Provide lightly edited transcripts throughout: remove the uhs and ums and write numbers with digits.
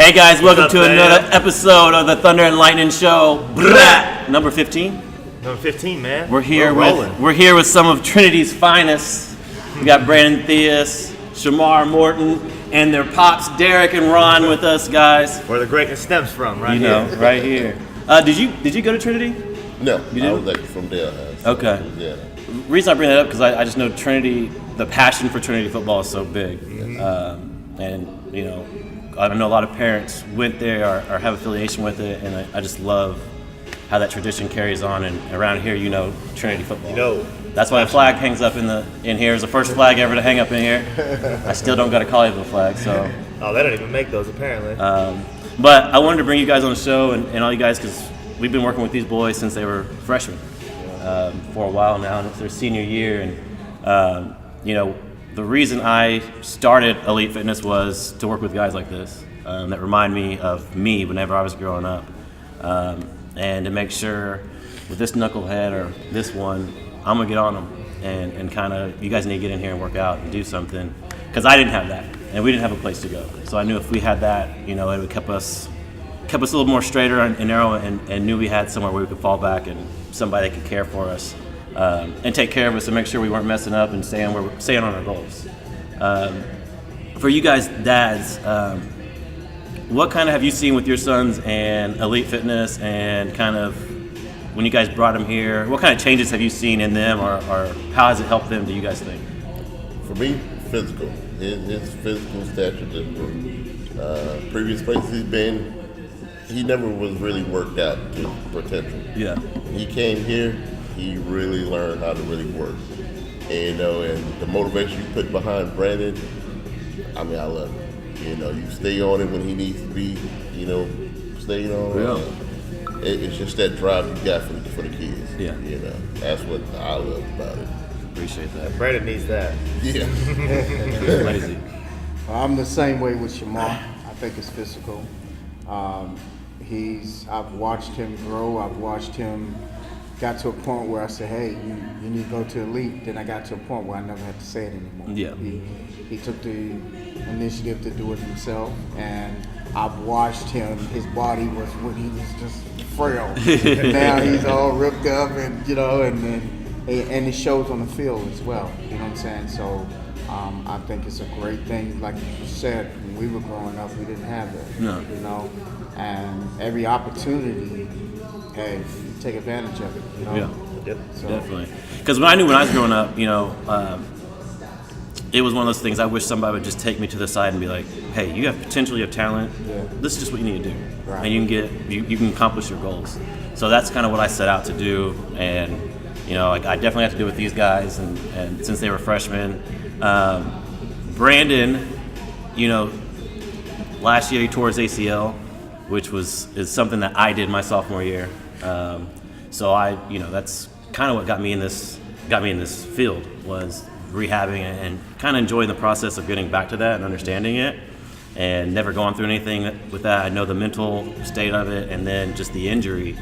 Hey guys, welcome to another episode of the Thunder and Lightning Show. Number 15. Number 15, man. We're here with some of Trinity's finest. We got Brandon, Theus, Shamar, Morton, and their pops Derek and Ron with us, guys. Where the greatness stems from, right here. You know, right here. Did you go to Trinity? No, you did? I was actually from there. Okay. Yeah. The reason I bring that up because I just know Trinity, the passion for Trinity football is so big, and you know. I know a lot of parents went there or have affiliation with it, and I just love how that tradition carries on. And around here, you know, Trinity football. You know, that's why a flag hangs up in here. It's the first flag ever to hang up in here. I still don't got a Colleyville flag, so. Oh, they don't even make those apparently. But I wanted to bring you guys on the show and all you guys because we've been working with these boys since they were freshmen for a while now, and it's their senior year, and you know. The reason I started Elite Fitness was to work with guys like this that remind me of me whenever I was growing up. And to make sure with this knucklehead or this one, I'm going to get on them and kind of, you guys need to get in here and work out and do something. Because I didn't have that, and we didn't have a place to go. So I knew if we had that, you know, it would keep us a little more straighter and narrow and knew we had somewhere where we could fall back and somebody that could care for us. And take care of us and make sure we weren't messing up and staying on our goals. For you guys, dads, what kind of have you seen with your sons and Elite Fitness and kind of when you guys brought them here, what kind of changes have you seen in them or how has it helped them, do you guys think? For me, physical. His physical stature different. Previous places he's been, he never was really worked out to potential. Yeah. He came here, he really learned how to really work. And, you know, and the motivation you put behind Brandon, I mean, I love it. You know, you stay on it when he needs to be, you know, staying on it. Yeah. It's just that drive you got for the kids. Yeah. You know, that's what I love about it. Appreciate that. Brandon needs that. Yeah. Crazy. I'm the same way with Shamar. I think it's physical. I've watched him grow. I've watched him got to a point where I said, hey, you need to go to Elite. Then I got to a point where I never had to say it anymore. Yeah. He took the initiative to do it himself, and I've watched him. His body was when he was just frail. Now he's all ripped up, and you know, and it shows on the field as well. You know what I'm saying? So I think it's a great thing. Like you said, when we were growing up, we didn't have that. No. You know, and every opportunity, hey, take advantage of it. You know? Yeah. Yep. So, Definitely. Because when I was growing up, you know, it was one of those things I wish somebody would just take me to the side and be like, hey, you have potential, you have talent. Yeah. This is just what you need to do. Right. And you can accomplish your goals. So that's kind of what I set out to do. And, you know, I definitely have to do it with these guys. And since they were freshmen, Brandon, you know, last year he tore his ACL, which is something that I did my sophomore year. So that's kind of what got me in this field was rehabbing and kind of enjoying the process of getting back to that and understanding it and never going through anything with that. I know the mental state of it and then just the injury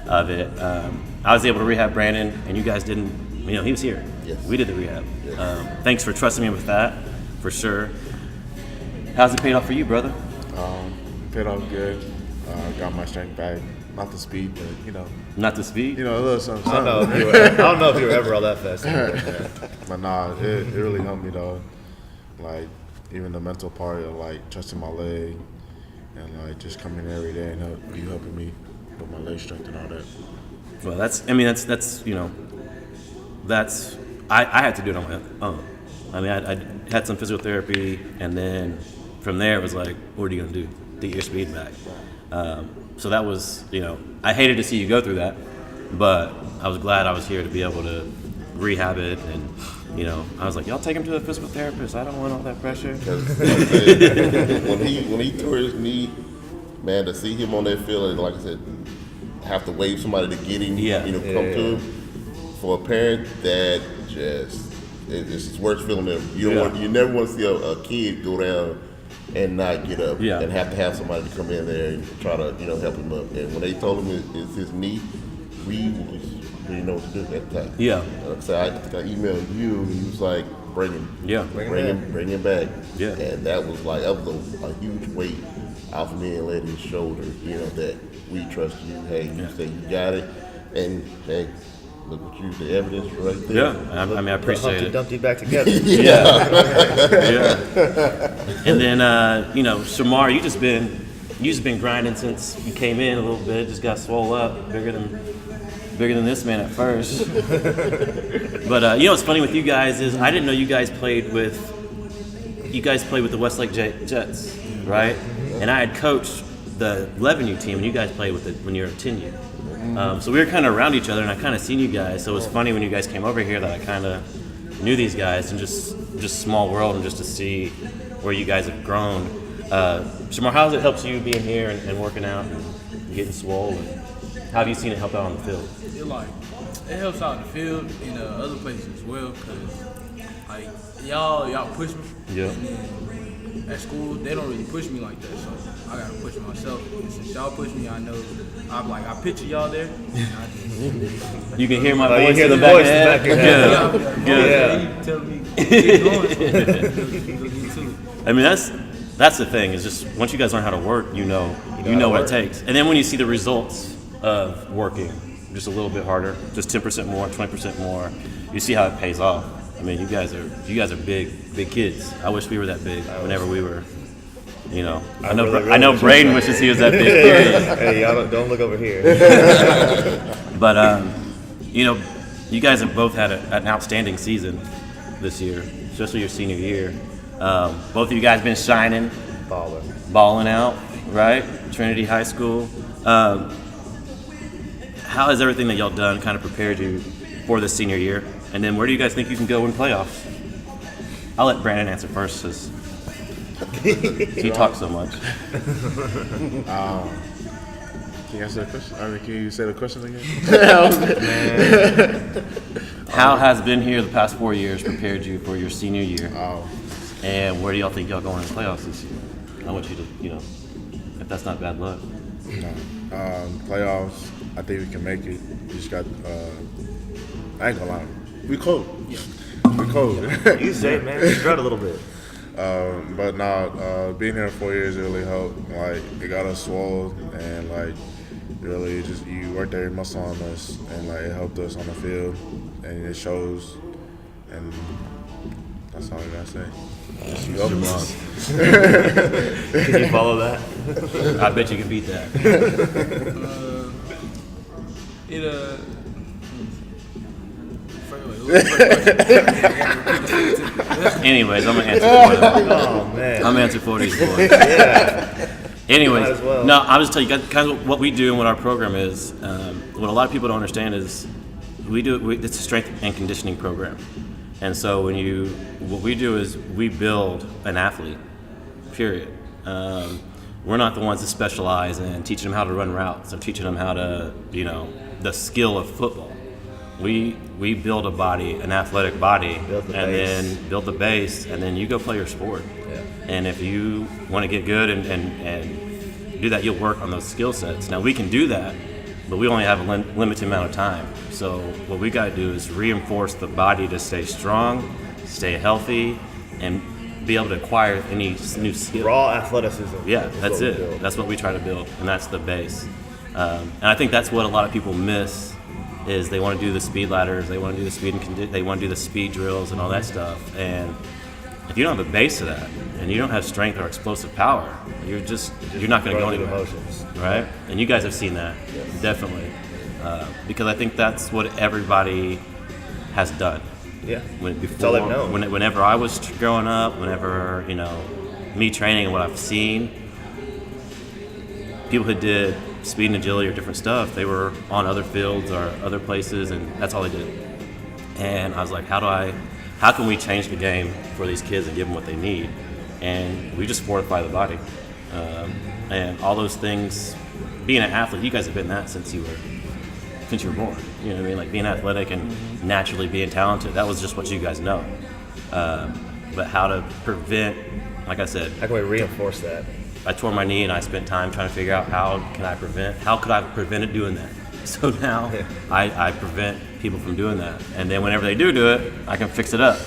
of it. I was able to rehab Brandon and you guys didn't, you know, he was here. Yes. We did the rehab. Yes. Thanks for trusting me with that, for sure. How's it paid off for you, brother? Paid off good. Got my strength back. Not the speed, but you know. Not the speed? You know, a little something. I don't know if you were ever all that fast. But nah, it really helped me though. Like even the mental part of like trusting my leg and like just coming every day and helping me with my leg strength and all that. Well, I had to do it on my own. I mean, I had some physical therapy, and then from there it was like, what are you gonna do to get your speed back? So that was, you know, I hated to see you go through that, but I was glad I was here to be able to rehab it. And, you know, I was like, y'all take him to a physical therapist. I don't want all that pressure. when he tore his knee, man, to see him on that field, and like I said, have to wave somebody to get him, you know, come to him. For a parent, that just it's the worst feeling ever. You never want to see a kid go down and not get up and have to have somebody to come in there and try to, you know, help him up. And when they told him it's his knee, we didn't know what to do at the time. Yeah. So I emailed you, and he was like, bring him. Yeah. Bring him back. Yeah. And that was a huge weight off me and laid his shoulder, that we trust you. Hey, you say you got it, and hey, look what the evidence right there. Yeah, I mean, I appreciate Humpty it. Dumpty back together. Yeah. And then, Shamar, you just been grinding since you came in a little bit. Just got swole up, bigger than this man at first. But what's funny with you guys is I didn't know you guys played with the Westlake Jets, right? And I had coached the 11U team, and you guys played with it when you were a 10U. So we were kind of around each other, and I kind of seen you guys. So it was funny when you guys came over here that I kind of knew these guys, and just small world, and just to see where you guys have grown. Shamar, how has it helped you being here and working out and getting swole? And how have you seen it help out on the field? It helps out in the field and other places as well, because like y'all push me. Yeah. And then at school they don't really push me like that, so I gotta push myself. And since y'all push me, I know I picture y'all there. And I just, You can hear my you voice hear in the the back voice of in the the back of head. your head. You tell me get going. Look into it. I mean, that's the thing. Is just once you guys learn how to work, you know what it takes. And then when you see the results of working just a little bit harder, just 10% more, 20% more, you see how it pays off. I mean, you guys are big kids. I wish we were that big whenever we were. I know Braden wishes he was that big. Hey, y'all don't look over here. But you guys have both had an outstanding season this year, especially your senior year. Both of you guys been shining, balling out, right? Trinity High School. How has everything that y'all done kind of prepared you for this senior year? And then where do you guys think you can go in playoffs? I'll let Brandon answer first, since he talks so much. Can you answer the question? I mean, can you say the question again? How has been here the past 4 years prepared you for your senior year? And where do y'all think y'all going in the playoffs this year? I want you to, if that's not bad luck. Playoffs, I think we can make it. We just got, I ain't gonna lie, we cold. Yeah. We cold. You say it, man. Strut a little bit. But being here 4 years really helped. Like, it got us swole, and like, really just you worked every muscle on us, and like it helped us on the field, and it shows. And that's all I gotta say. You open up. Can you follow that? I bet you can beat that. Anyways, I'm gonna answer for them. Oh man. I'm gonna answer for these boys. Yeah. Anyways, Might as well. no, I'll just tell you kind of what we do and what our program is. What a lot of people don't understand is it's a strength and conditioning program. And so what we do is we build an athlete, period. We're not the ones that specialize in teaching them how to run routes or teaching them how to, the skill of football. We build a body, an athletic body, then build the base, and then you go play your sport. Yeah. And if you want to get good and do that, you'll work on those skill sets. Now we can do that, but we only have a limited amount of time. So what we got to do is reinforce the body to stay strong, stay healthy, and be able to acquire any new skill. Raw athleticism. Yeah, that's it. That's what we try to build, and that's the base. And I think that's what a lot of people miss is they want to do the speed ladders, they want to do the speed and they want to do the speed drills and all that stuff. And if you don't have a base to that, and you don't have strength or explosive power, you're not going to go anywhere. Emotions. Right? And you guys have seen that, definitely. Because I think that's what everybody has done. Yeah. That's all they've known. Whenever I was growing up, whenever, me training and what I've seen, people who did speed and agility or different stuff, they were on other fields or other places, and that's all they did. And I was like, how can we change the game for these kids and give them what they need? And we just fortify the body. And all those things, being an athlete, you guys have been that since you were born. You know what I mean? Like being athletic and naturally being talented, that was just what you guys know. But how to prevent, like I said, How can we reinforce that? I tore my knee and I spent time trying to figure out how could I have prevented doing that. So now I prevent people from doing that. And then whenever they do it, I can fix it up.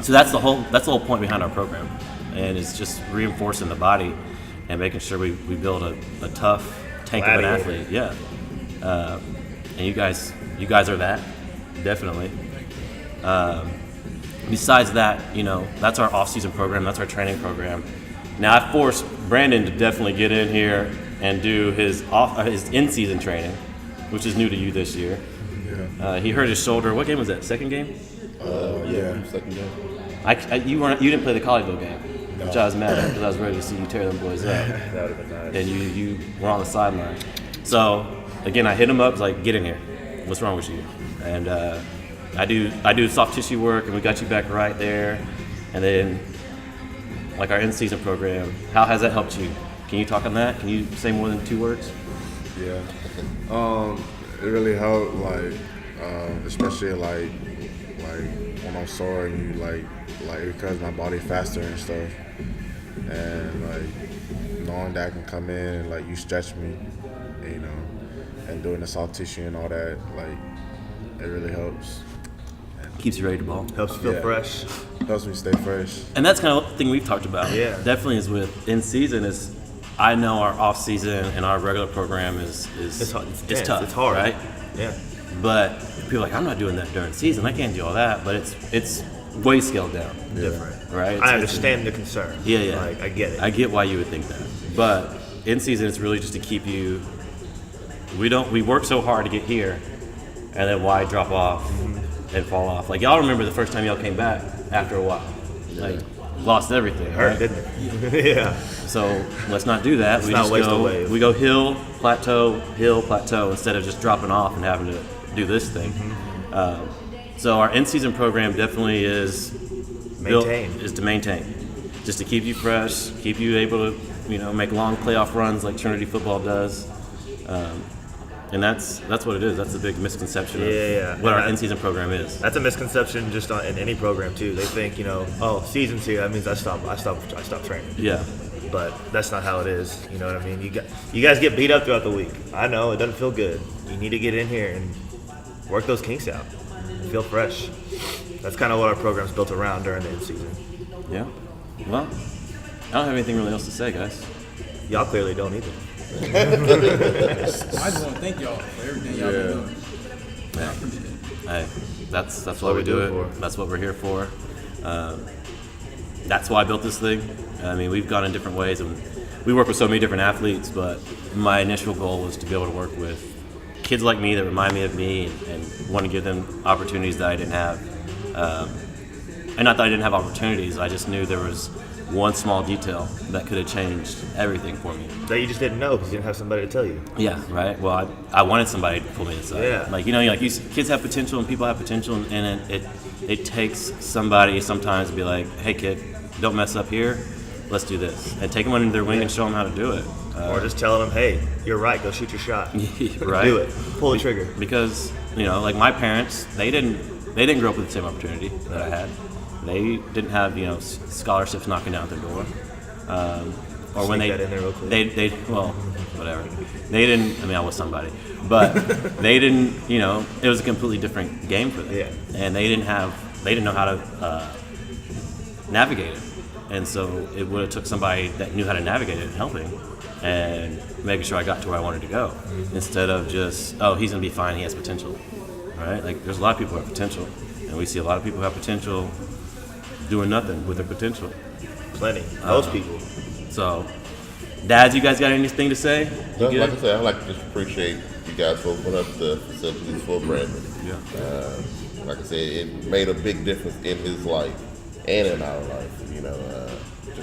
So that's the whole point behind our program. and it's just reinforcing the body and making sure we build a tough tank of an athlete. Yeah, and you guys are that, definitely. Besides that, that's our off-season program. That's our training program. Now I forced Brandon to definitely get in here and do his in-season training, which is new to you this year. Yeah. He hurt his shoulder. What game was that? Second game? Second game. You didn't play the Colleyville game, which I was mad at because I was ready to see you tear them boys up. That would have been nice. And you were on the sideline. So again, I hit him up. I was like, "Get in here. What's wrong with you?" And I do soft tissue work, and we got you back right there. And then, like our in-season program, how has that helped you? Can you talk on that? Can you say more than 2 words? Yeah. It really helped, especially like when I'm sore and you because my body faster and stuff, and knowing that I can come in and you stretch me, and doing the soft tissue and all that, it really helps. Keeps you ready to ball. Helps you feel fresh. Helps me stay fresh. And that's kind of the thing we've talked about. Yeah. Definitely is with in-season is, I know our off-season and our regular program is tough. It's hard. Right? Yeah. But people are like, I'm not doing that during season. I can't do all that. But it's way scaled down. Different. Right? I understand the concern. Yeah. I get it. I get why you would think that. But in-season, it's really just to keep you. We work so hard to get here, and then why drop off and fall off? Y'all remember the first time y'all came back after a while. Lost everything. Hurt, right? didn't it? Yeah. So let's not do that. Let's not waste a wave. We go hill, plateau, instead of just dropping off and having to do this thing. So our in-season program definitely is to maintain, just to keep you fresh, keep you able to make long playoff runs like Trinity Football does. And that's what it is. That's the big misconception of what our in-season program is. That's a misconception just in any program too. They think, season's here, that means I stop training. Yeah. But that's not how it is. You know what I mean? You guys get beat up throughout the week. I know it doesn't feel good. You need to get in here and work those kinks out. Feel fresh. That's kind of what our program's built around during the in-season. Yeah. Well, I don't have anything really else to say, guys. Y'all clearly don't either. I just want to thank y'all for everything y'all been doing. I appreciate it. Hey, that's why we do it. That's what we're here for. That's why I built this thing. I mean, we've gone in different ways, and we work with so many different athletes, but my initial goal was to be able to work with kids like me that remind me of me and want to give them opportunities that I didn't have. And not that I didn't have opportunities, I just knew there was one small detail that could have changed everything for me. That you just didn't know because you didn't have somebody to tell you. Yeah, right. Well, I wanted somebody to pull me aside. Yeah. Kids have potential and people have potential, and it takes somebody sometimes to be like, hey kid, don't mess up here. Let's do this, and take them under their wing and show them how to do it. Or just telling them, hey, you're right, go shoot your shot. Right. Do it. Pull the trigger. Because like my parents, they didn't grow up with the same opportunity that I had. They didn't have scholarships knocking down their door, or when that in there real quick. they whatever. They didn't. I mean, I was somebody, but they didn't. It was a completely different game for them. Yeah. And they didn't know how to navigate it, and so it would have took somebody that knew how to navigate it helping and making sure I got to where I wanted to go, instead of just he's gonna be fine, he has potential, right? There's a lot of people who have potential, and we see a lot of people who have potential doing nothing with their potential. Plenty. Most people. So, dads, you guys got anything to say? Like I said, I'd like to just appreciate you guys for opening up the facilities for Brandon. Yeah. Like I said, it made a big difference in his life and in our life.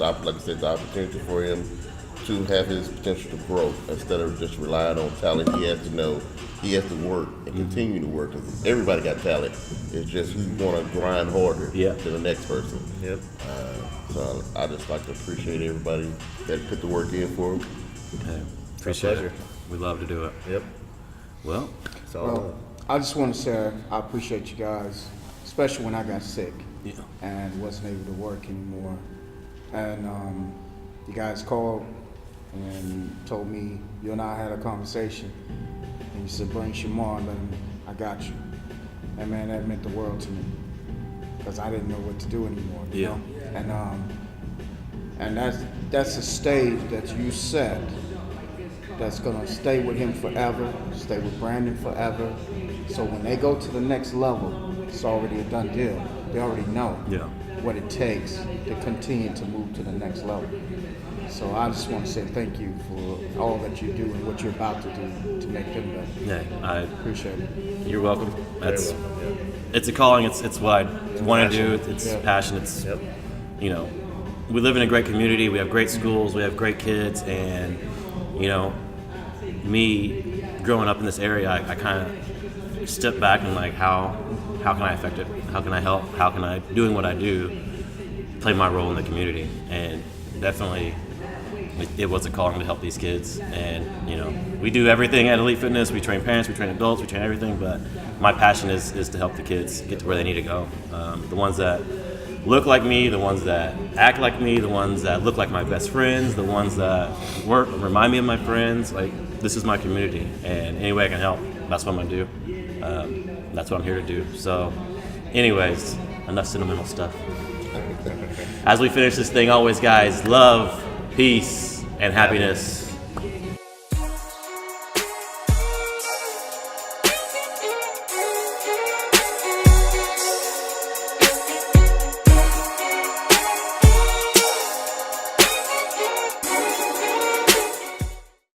Like I said, the opportunity for him to have his potential to grow instead of just relying on talent. He has to know he has to work and continue to work. Because everybody got talent. It's just who's going to grind harder than the next person. Yep. So I just like to appreciate everybody that put the work in for him. Okay. Appreciate pleasure. it. We love to do it. Yep. Well, I just want to say I appreciate you guys, especially when I got sick and wasn't able to work anymore. And you guys called and told me you and I had a conversation. And you said, bring Shamar, and I got you. And man, that meant the world to me because I didn't know what to do anymore. You know? And And that's a stage that you set that's gonna stay with him forever, stay with Brandon forever. So when they go to the next level, it's already a done deal. They already know what it takes to continue to move to the next level. So I just want to say thank you for all that you do and what you're about to do to make them better. Yeah, I Appreciate it. You're welcome. It's a calling. It's what I want to do. It's passion. It's you know, we live in a great community. We have great schools. We have great kids, and you know, me growing up in this area, I kind of step back and like how can I affect it? How can I help? How can I, doing what I do, play my role in the community? And definitely, it was a calling to help these kids. And you know, we do everything at Elite Fitness. We train parents, we train adults, we train everything. But my passion is to help the kids get to where they need to go. The ones that look like me, the ones that act like me, the ones that look like my best friends, the ones that remind me of my friends. Like, this is my community, and any way I can help, that's what I'm gonna do. That's what I'm here to do. So, anyways, enough sentimental stuff. As we finish this thing, always, guys, love, peace, and happiness.